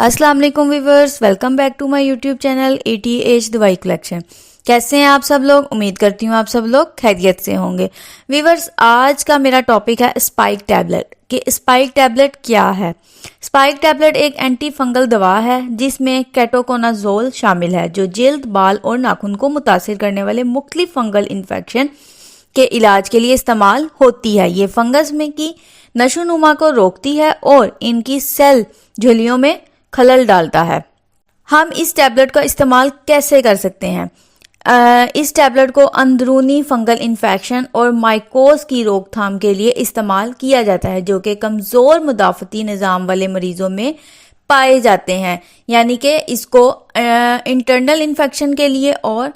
अस्सलाम वालेकुम viewers, welcome back to my YouTube channel ATH दवाई कलेक्शन। कैसे हैं आप सब लोग? उम्मीद करती हूँ आप सब लोग खैरियत से होंगे। व्यूअर्स, आज का मेरा टॉपिक है स्पाइक टैबलेट कि स्पाइक टैबलेट क्या है। स्पाइक टैबलेट एक एंटी फंगल दवा है जिसमें केटोकोनाजोल शामिल है जो जल्द, बाल और नाखून को मुतासिर करने वाले मुख्तलिफ फंगल इन्फेक्शन के इलाज के लिए इस्तेमाल होती है। ये फंगस में की नशोनुमा को रोकती है और इनकी सेल झिल्लियों में खलल डालता है। हम इस टैबलेट का इस्तेमाल कैसे कर सकते हैं? इस टैबलेट को अंदरूनी फंगल इन्फेक्शन और माइकोस की रोकथाम के लिए इस्तेमाल किया जाता है जो कि कमज़ोर मुदाफ़ती निज़ाम वाले मरीजों में पाए जाते हैं। यानी कि इसको इंटरनल इन्फेक्शन के लिए और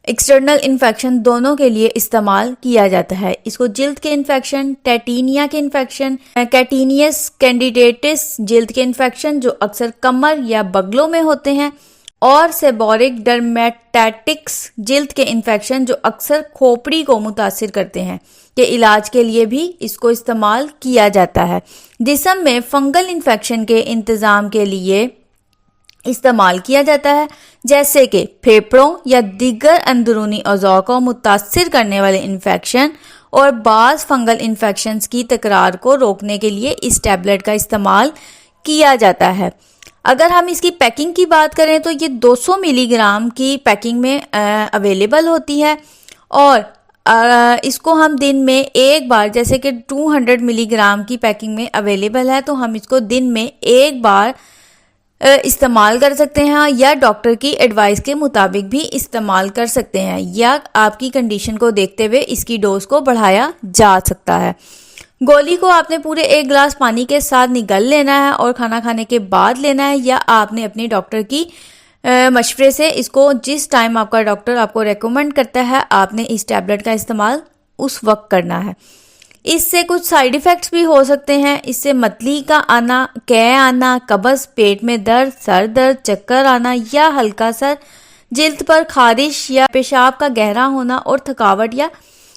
एक्सटर्नल इन्फेक्शन दोनों के लिए इस्तेमाल किया जाता है। इसको जिल्द के इन्फेक्शन, टेटिनिया के इन्फेक्शन, कैटिनियस कैंडिडेटिस जिल्द के इन्फेक्शन जो अक्सर कमर या बगलों में होते हैं, और सेबोरिक डर्मेटाइटिस जिल्द के इन्फेक्शन जो अक्सर खोपड़ी को मुतासिर करते हैं के इलाज के लिए भी इसको इस्तेमाल किया जाता है। जिस्म में फंगल इन्फेक्शन के इंतजाम के लिए इस्तेमाल किया जाता है, जैसे कि फेफड़ों या दीगर अंदरूनी अज़ा को मुतासिर करने वाले इन्फेक्शन और बाज़ फंगल इन्फेक्शंस की तकरार को रोकने के लिए इस टैबलेट का इस्तेमाल किया जाता है। अगर हम इसकी पैकिंग की बात करें तो ये 200 मिलीग्राम की पैकिंग में अवेलेबल होती है और इसको हम दिन में एक बार, जैसे कि 200 मिलीग्राम की पैकिंग में अवेलेबल है तो हम इसको दिन में एक बार इस्तेमाल कर सकते हैं या डॉक्टर की एडवाइस के मुताबिक भी इस्तेमाल कर सकते हैं, या आपकी कंडीशन को देखते हुए इसकी डोज को बढ़ाया जा सकता है। गोली को आपने पूरे 1 गिलास पानी के साथ निगल लेना है और खाना खाने के बाद लेना है, या आपने अपने डॉक्टर की मशवरे से इसको जिस टाइम आपका डॉक्टर आपको रेकमेंड करता है आपने इस टैबलेट का इस्तेमाल उस वक्त करना है। इससे कुछ साइड इफ़ेक्ट्स भी हो सकते हैं। इससे मतली का आना, कै आना, कब्ज़, पेट में दर्द, सर दर्द, चक्कर आना या हल्का सर, जिल्द पर खारिश या पेशाब का गहरा होना और थकावट या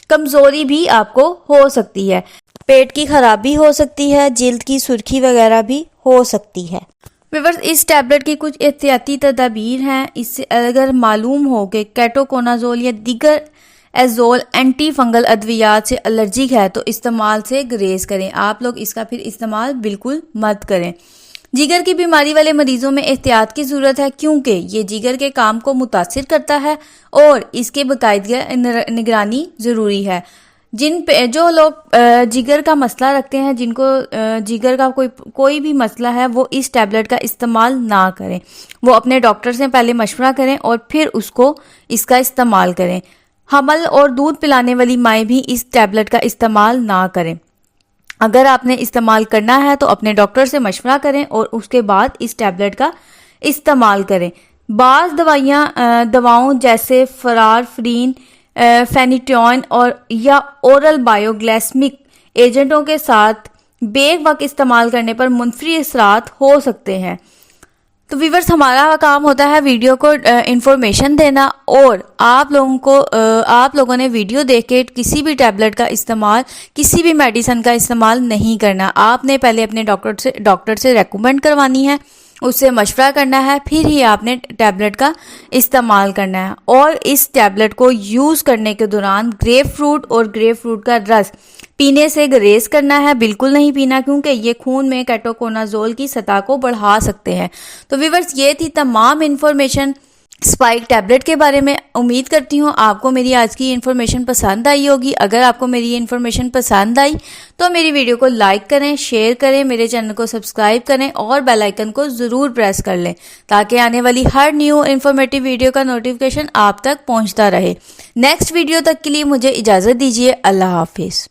कमज़ोरी भी आपको हो सकती है। पेट की खराबी हो सकती है, जिल्द की सुर्खी वगैरह भी हो सकती है। व्यूअर्स, इस टैबलेट की कुछ एहतियाती तदाबीर हैं। इससे अगर मालूम हो कि केटोकोनाजोल या दीगर एजोल एंटी फंगल अद्वियात से एलर्जिक है तो इस्तेमाल से गुरेज करें। आप लोग इसका फिर इस्तेमाल बिल्कुल मत करें। जिगर की बीमारी वाले मरीजों में एहतियात की ज़रूरत है क्योंकि ये जिगर के काम को मुतासिर करता है और इसके बाकायदगी निगरानी ज़रूरी है। जो लोग जिगर का मसला रखते हैं, जिनको जिगर का कोई भी मसला है, वो इस टैबलेट का इस्तेमाल ना करें। वो अपने डॉक्टर से पहले मशवरा करें और फिर उसको इसका इस्तेमाल करें। हमल और दूध पिलाने वाली माएँ भी इस टैबलेट का इस्तेमाल ना करें। अगर आपने इस्तेमाल करना है तो अपने डॉक्टर से मशवरा करें और उसके बाद इस टैबलेट का इस्तेमाल करें। बाज़ दवाओं जैसे फरारफ्रीन, फेनिटोइन और या ओरल बायोग्लाइसेमिक एजेंटों के साथ बेक वक्त इस्तेमाल करने पर मुनफरी असरात हो सकते हैं। तो व्यूअर्स, हमारा काम होता है वीडियो को इंफॉर्मेशन देना और आप लोगों ने वीडियो देख के किसी भी टैबलेट का इस्तेमाल, किसी भी मेडिसिन का इस्तेमाल नहीं करना। आपने पहले अपने डॉक्टर से रेकमेंड करवानी है, उससे मशवरा करना है, फिर ही आपने टैबलेट का इस्तेमाल करना है। और इस टैबलेट को यूज़ करने के दौरान ग्रेपफ्रूट और ग्रेपफ्रूट का रस पीने से गुरेज करना है, बिल्कुल नहीं पीना क्योंकि ये खून में केटोकोनाजोल की सतह को बढ़ा सकते हैं। तो व्यूअर्स, ये थी तमाम इन्फॉर्मेशन स्पाइक टैबलेट के बारे में। उम्मीद करती हूँ आपको मेरी आज की इन्फॉर्मेशन पसंद आई होगी। अगर आपको मेरी इन्फॉर्मेशन पसंद आई तो मेरी वीडियो को लाइक करें, शेयर करें, मेरे चैनल को सब्सक्राइब करें और बेल आइकन को ज़रूर प्रेस कर लें ताकि आने वाली हर न्यू इन्फॉर्मेटिव वीडियो का नोटिफिकेशन आप तक पहुँचता रहे। नेक्स्ट वीडियो तक के लिए मुझे इजाज़त दीजिए। अल्लाह हाफिज़।